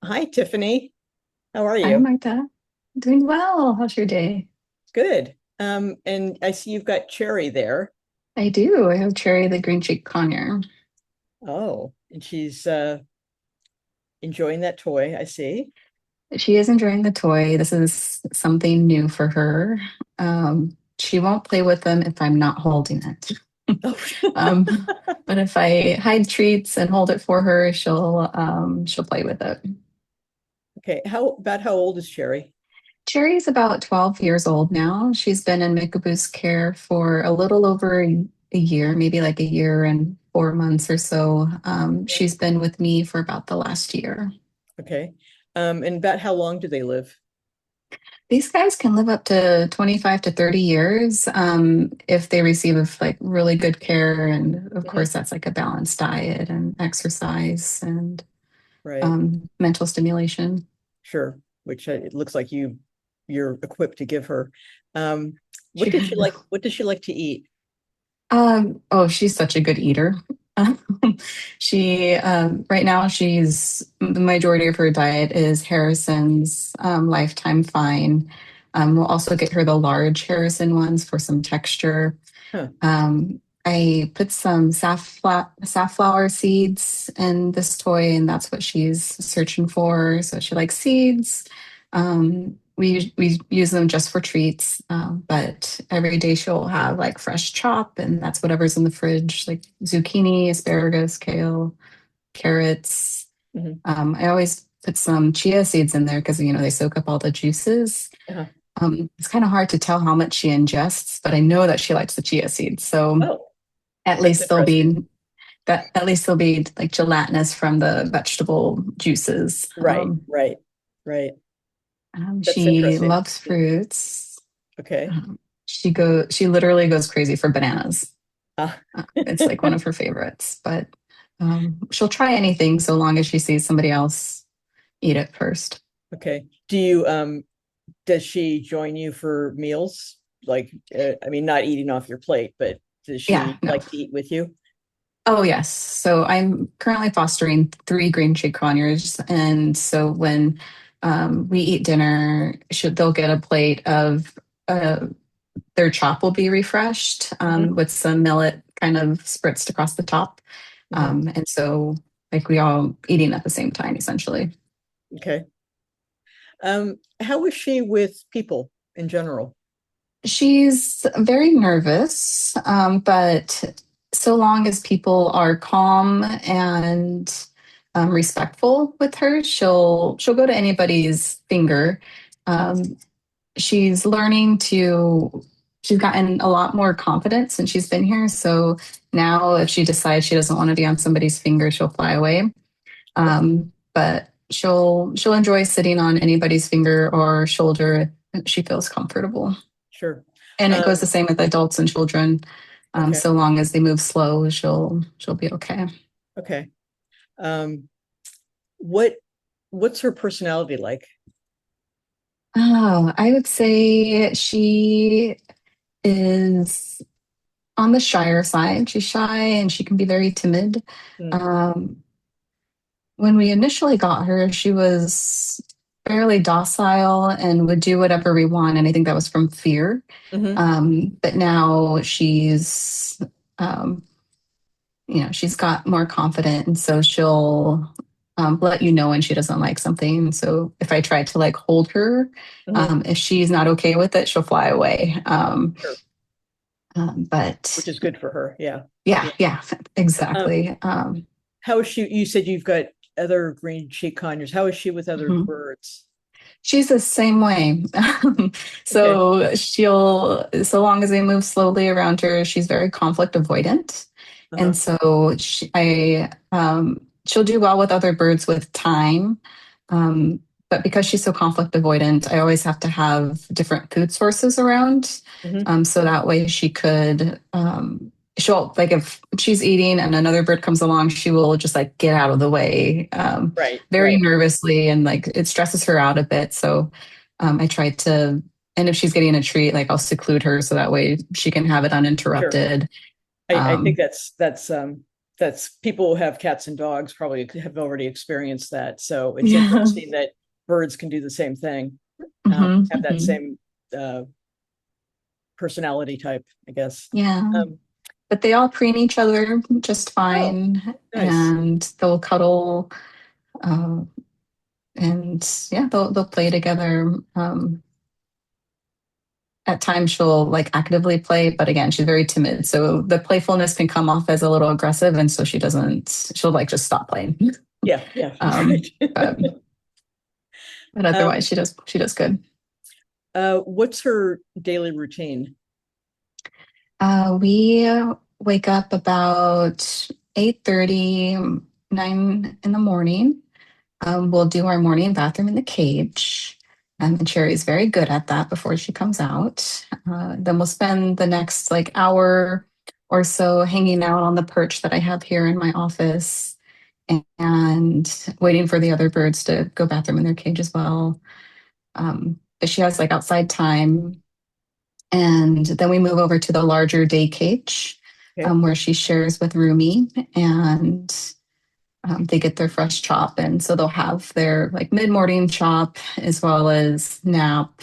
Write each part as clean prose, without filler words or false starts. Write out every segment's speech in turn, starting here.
Hi, Tiffany. How are Hi, you? Martha. Doing well. How's your day? Good. And I see you've got Cherry there. I do. I have Cherry the Green Cheek Conure. Oh, and she's enjoying that toy, I see. She is enjoying the toy. This is something new for her. She won't play with them if I'm not holding it. Oh, Um, but if I hide treats and hold it for her, she'll play with it. okay. How old is Cherry? Cherry's about 12 years old now. She's been in Mickaboo's care for a little over a year, maybe like a year and 4 months or so. Okay. She's been with me for about the last year. Okay. And about how long do they live? These guys can live up to 25 to 30 years if they receive like really good care. And of Mhm. course, that's like a balanced diet and exercise and Right. mental stimulation. Sure. Which it looks like you're equipped to give her. What She, does she like? What does she like to eat? oh, she's such a good eater. Right now, the majority of her diet is Harrison's Lifetime Fine. We'll also get her the large Harrison ones for some texture. Huh. I put some safflower seeds in this toy, and that's what she's searching for. So she likes seeds. We use them just for treats, but every day she'll have like fresh chop, and that's whatever's in the fridge, like zucchini, asparagus, kale, carrots. Mhm. I always put some chia seeds in there because they soak up all the juices. Uh-huh. It's kind of hard to tell how much she ingests, but I know that she likes the chia seeds. So Oh, at that's least they'll interesting. be at least they'll be like gelatinous from the vegetable juices. Right. Right. Right. That's She interesting. loves fruits. Okay. She literally goes crazy for bananas. Ah. It's like one of her favorites, but she'll try anything so long as she sees somebody else eat it first. Okay. Does she join you for meals? Like, I mean, not eating off your plate, but does Yeah, she no. like to eat with you? Oh, yes. So I'm currently fostering three Green Cheek Conures. And so when we eat dinner, they'll get a plate of uh, their chop will be refreshed Hmm. with some millet kind of spritzed across the top. Hmm. And so, like, we all eating at the same time, essentially. Okay. How is she with people in general? She's very nervous, but so long as people are calm and respectful with her, she'll go to anybody's finger. Um, she's learning to. She's gotten a lot more confident since she's been here. So now, if she decides she doesn't want to be on somebody's finger, she'll fly away. But she'll enjoy sitting on anybody's finger or shoulder if she feels comfortable. Sure. And it goes the Um, same with adults and children. okay. So long as they move slow, she'll be okay. Okay. Um, what what's her personality like? Oh, I would say she is on the shyer side. She's shy and she can be very timid. Mm-hmm. Um, when we initially got her, she was fairly docile and would do whatever we want. And I think that was from fear. But now um, she's got more confident, and so she'll let you know when she doesn't like something. So if I try to like hold her, Hmm. if she's not okay with it, she'll fly away. Sure. Which But is good for her. Yeah. yeah, Yeah. yeah, Um, exactly. how is she? You said you've got other green cheek conures. How is she with other Mhm. birds? She's the same way. Okay. So long as they move slowly around her, she's very conflict avoidant. And Uh-huh. so she'll do well with other birds with time. Um, but because she's so conflict avoidant, I always have to have different food sources around. Hmm. So that way she'll, like, if she's eating and another bird comes along, she will just like get out of the way. Right. Very Right. nervously, and like it stresses her out a bit. So I try to, and if she's getting a treat, like I'll seclude her so that way she can have it Sure. uninterrupted. I think Um, that's that's people who have cats and dogs probably have already experienced that. So it's Yeah. interesting that birds can do the same thing, have that Hmm. same uh, personality type, I guess. Yeah. Um, But they all preen each other just oh, fine, nice. and they'll cuddle, uh, and yeah, they'll play together. At times she'll like actively play, but again, she's very timid. So the playfulness can come off as a little aggressive. And so she'll like just stop playing. Yeah, yeah, Um, right. but, but otherwise um, she does good. what's her daily routine? We wake up about 8:30, 9 in the morning. We'll do our morning bathroom in the cage. And Cherry's very good at that before she comes out. Then we'll spend the next like hour or so hanging out on the perch that I have here in my office and waiting for the other birds to go bathroom in their cage as well. But she has like outside time. And then we move over to the larger day cage Okay. where she shares with Rumi, and they get their fresh chop. And so they'll have their like mid morning chop as well as nap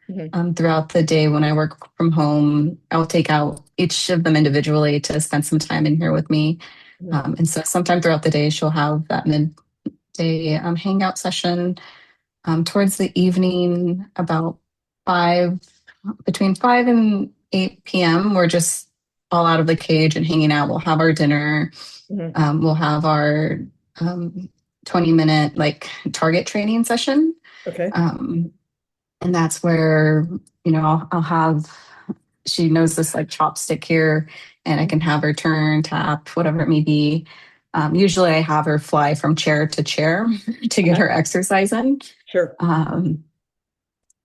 Mhm, throughout the day. When I work from home, I'll take out each of them individually to spend some time in here with me. mhm, And so sometime throughout the day, she'll have that midday hangout session. Towards the evening, about 5, between 5 and 8 p.m., we're just all out of the cage and hanging out. We'll have our dinner. mhm. We'll have our 20-minute like target training session. Okay. Um, and that's where, I'll have, she knows this like chopstick here, and I Mhm. can have her turn, tap, whatever it may be. Usually I have her fly from chair to chair to get Uh-huh. her exercise in. Sure. Um,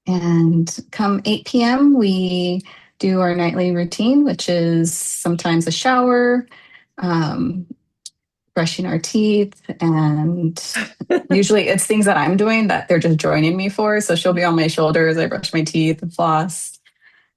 and come 8 p.m., we do our nightly routine, which is sometimes a shower, um, brushing our teeth, and usually it's things that I'm doing that they're just joining me for. So she'll be on my shoulders, I brush my teeth and floss.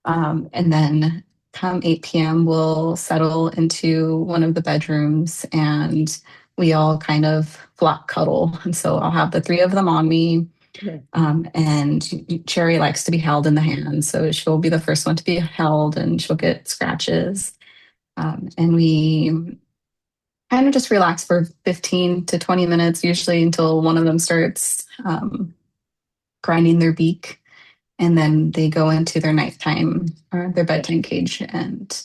And then come 8 p.m., we'll settle into one of the bedrooms and we all kind of flock cuddle. And so I'll have the three of them on me. Mhm, And Cherry likes to be held in the hand. So she'll be the first one to be held and she'll get scratches. And we kind of just relax for 15 to 20 minutes, usually until one of them starts grinding their beak. And then they go into their nighttime or their okay. bedtime cage, and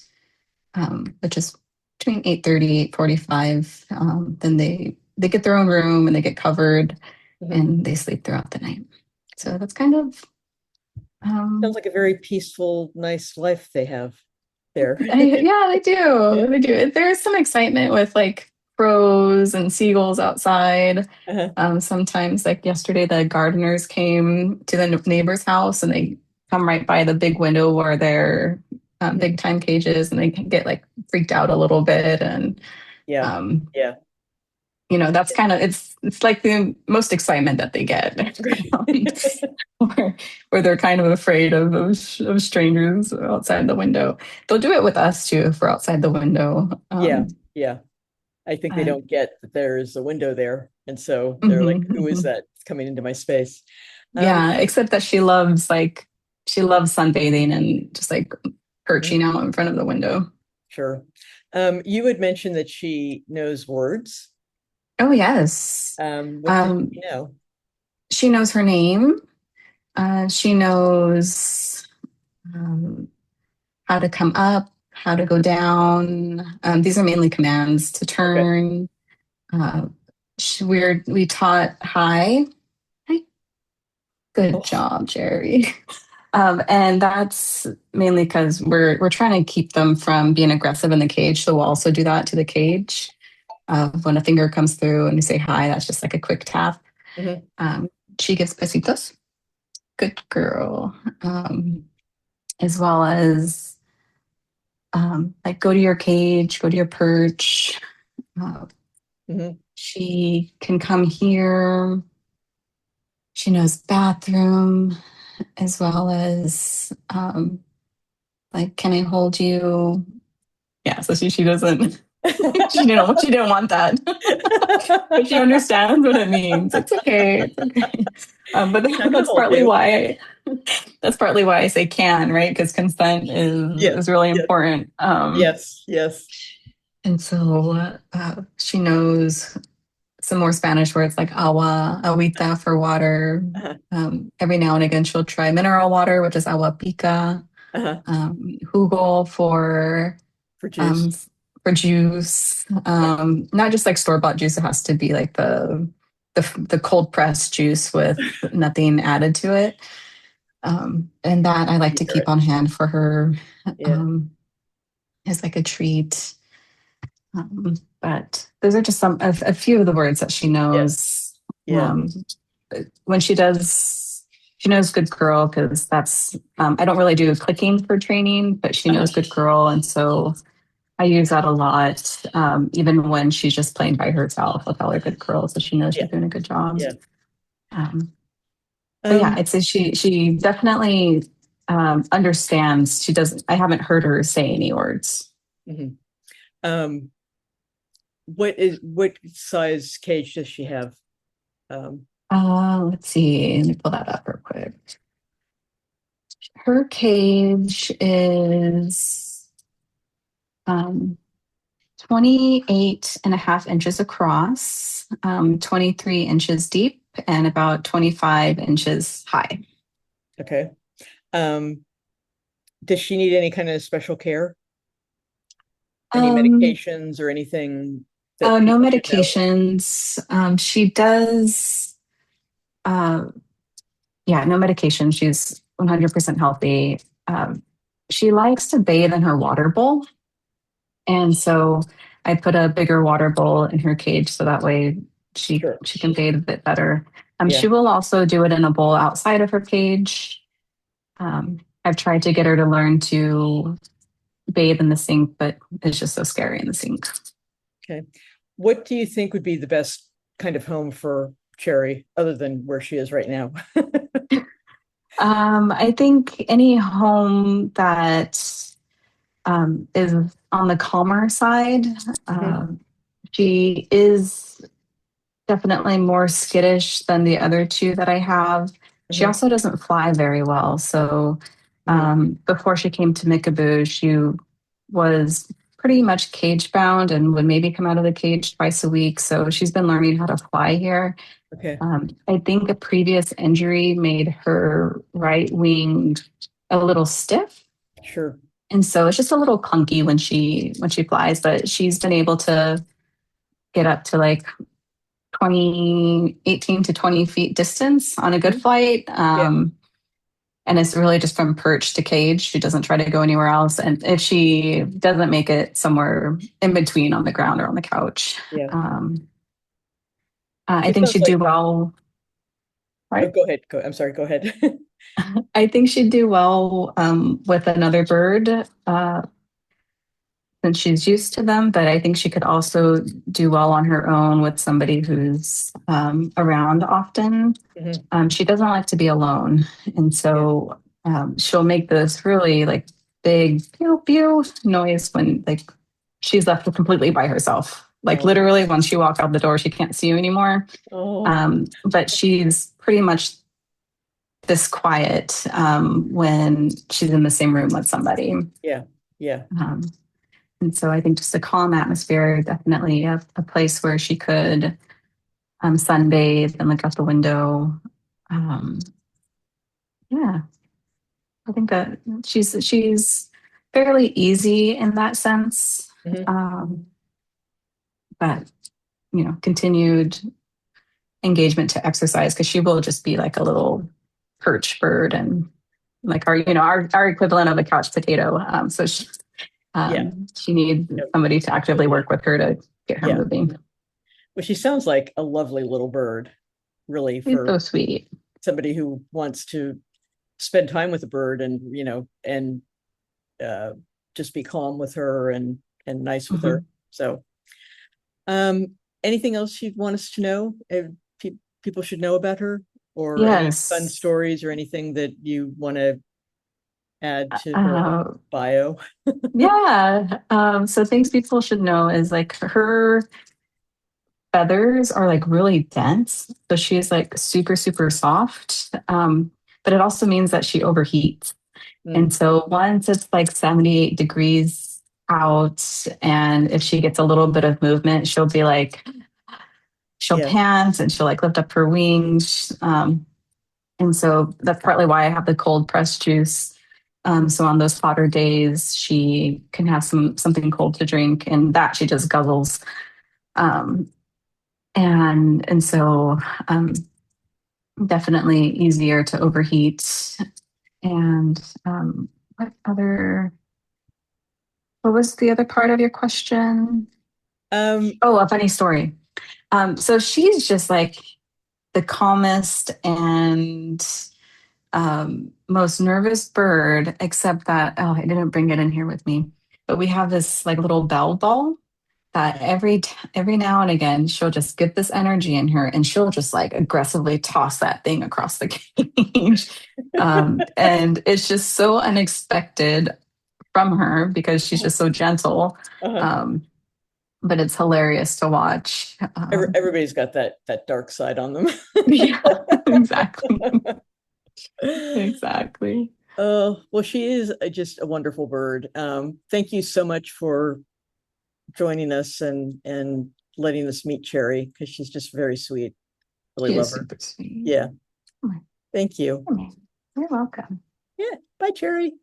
which is between 8:30, 8:45. Then they get their own room and they get covered Mhm. and they sleep throughout the night. So that's kind of Sounds um, like a very peaceful, nice life they have there. yeah, they Yeah. do. They do. There's some excitement with like crows and seagulls outside. Uh-huh. Sometimes, like yesterday, the gardeners came to the neighbor's house and they come right by the big window where their Mhm. big time cages, and they can get like freaked out a little bit. And Yeah. um, Yeah. that's kind of it's like the most excitement that they get. where, where they're kind of afraid of strangers outside the window. They'll do it with us too if we're outside the window. Yeah. Yeah. I think they But, don't get that there's a window there. And so they're like, mhm, who is mhm. that coming into my space? Yeah, You except that she loves sunbathing and just like mhm, perching out in front of the window. sure. You had mentioned that she knows words. Oh yes. What does Um, she know? she knows her name. She knows how to come up, how to go down. These are mainly commands to Okay. turn. Uh, we taught hi. Hi. Good Oh, job, Jerry. And that's mainly because we're trying to keep them from being aggressive in the cage. So we'll also do that to the cage. When a finger comes through and you say hi, that's just like a quick tap. mhm, Um, she gives besitos. Good girl. As well as like go to your cage, go to your perch. Uh, mhm. she can come here. She knows bathroom as well as like, can I hold you? Yeah, so she doesn't. She didn't want that, but she understands what it means. It's okay. It's okay. But I'm gonna that's hold partly you. why that's partly why I say can, right? Because consent Yeah, is really yeah, important. yes, yes. And so she knows some more Spanish words like agua, agüita for water. Uh-huh, Every now and again, she'll try mineral water, which is agua pica. uh-huh. Jugo For juice. um, for juice. Yeah, Not just like store bought juice. It has to be like the cold pressed juice with nothing added to it. And that I like to keep on dehydrated. hand for her Yeah, um, as like a treat. But those are just a few of the words that she yeah, knows. yeah. Um, when she does, she knows good girl because that's, I don't really do clicking for training, but she Uh-huh. knows good girl. And so I use that a lot, even when she's just playing by herself. I'll tell her good girl, so she knows Yeah, she's doing a good job. yeah. Um, but yeah, Um, I'd say she definitely understands. She doesn't. I haven't heard her say any words. mhm. Um, what size cage does she have? Um, Let's see. Let me pull that up real quick. Her cage is um, 28 and a half inches across, 23 inches deep, and about 25 inches high. okay. Um, does she need any kind of special care? Any Um, medications or anything oh, that no people should know? medications. She does, uh, yeah, no medication. She's 100% healthy. She likes to bathe in her water bowl. And so I put a bigger water bowl in her cage so that way Sure. she can bathe a bit better. Yeah. She will also do it in a bowl outside of her cage. I've tried to get her to learn to bathe in the sink, but it's just so scary in the sink. Okay. What do you think would be the best kind of home for Cherry, other than where she is right now? I think any home that is on the calmer side, Mhm, um, she is definitely more skittish than the other two that I have. She mhm, also doesn't fly very well. So mhm. before she came to Mickaboo, she was pretty much cage bound and would maybe come out of the cage twice a week. So she's been learning how to fly here. Okay. I think a previous injury made her right wing a little stiff. Sure. And so it's just a little clunky when she flies, but she's been able to get up to like 18 to 20 feet distance on a good Mhm. flight. Yeah. And it's really just from perch to cage. She doesn't try to go anywhere else. And if she doesn't make it somewhere in between on the ground or on the couch, Yeah. I She think sounds she'd do like, well. oh, Right. go ahead. I'm sorry. Go ahead. I think she'd do well with another bird since she's used to them. But I think she could also do well on her own with somebody who's around often. Mhm. She doesn't like to be alone. And Yeah. so she'll make this really like big pew pew noise when like she's left completely by herself. Like Oh. literally, once you walk out the door, she can't see you anymore. Oh. But she's pretty much this quiet when she's in the same room with somebody. Yeah. Yeah. Um, and so I think just a calm atmosphere, definitely a place where she could sunbathe and look out the window. Um, yeah, I think that she's fairly easy in that sense, Mhm. um, but continued engagement to exercise because she will just be like a little perch bird and like our equivalent of a couch potato. Yeah. She needs No, somebody to actively absolutely. work with her to get her Yeah. moving. Well, she sounds like a lovely little bird, really, She's for so sweet. somebody who wants to spend time with a bird and, and uh, just be calm with her and nice with her. Mhm. So, anything else you'd want us to know? People should know about her, or any fun Yes. stories or anything that you want to add to her Uh, bio? yeah. So things people should know is like her feathers are like really dense. So she's like super, super soft. But it also means that she overheats. And Mm, so once it's like 78 degrees out, and if she gets a little bit of movement, she'll be like, she'll yeah. pant and she'll like lift up her wings. And so that's partly why I have the cold pressed juice. So on those hotter days, she can have something cold to drink, and that she just guzzles. Um, and so definitely easier to overheat. And what other? What was the other part of your question? Um, Oh, a funny story. So she's just like the calmest and most nervous bird, except that, oh, I didn't bring it in here with me. But we have this like little bell ball that every now and again she'll just get this energy in her, and she'll just like aggressively toss that thing across the cage. And it's just so unexpected from her because she's just so gentle. uh-huh. Um, but it's hilarious to watch. Everybody's got that dark side on them. Yeah, exactly. Exactly. Oh, well, she is just a wonderful bird. Thank you so much for joining us and letting us meet Cherry because she's just very sweet. Really She is love her. super sweet. Yeah. Oh my Thank you. goodness. You're welcome. Yeah. Bye, Cherry.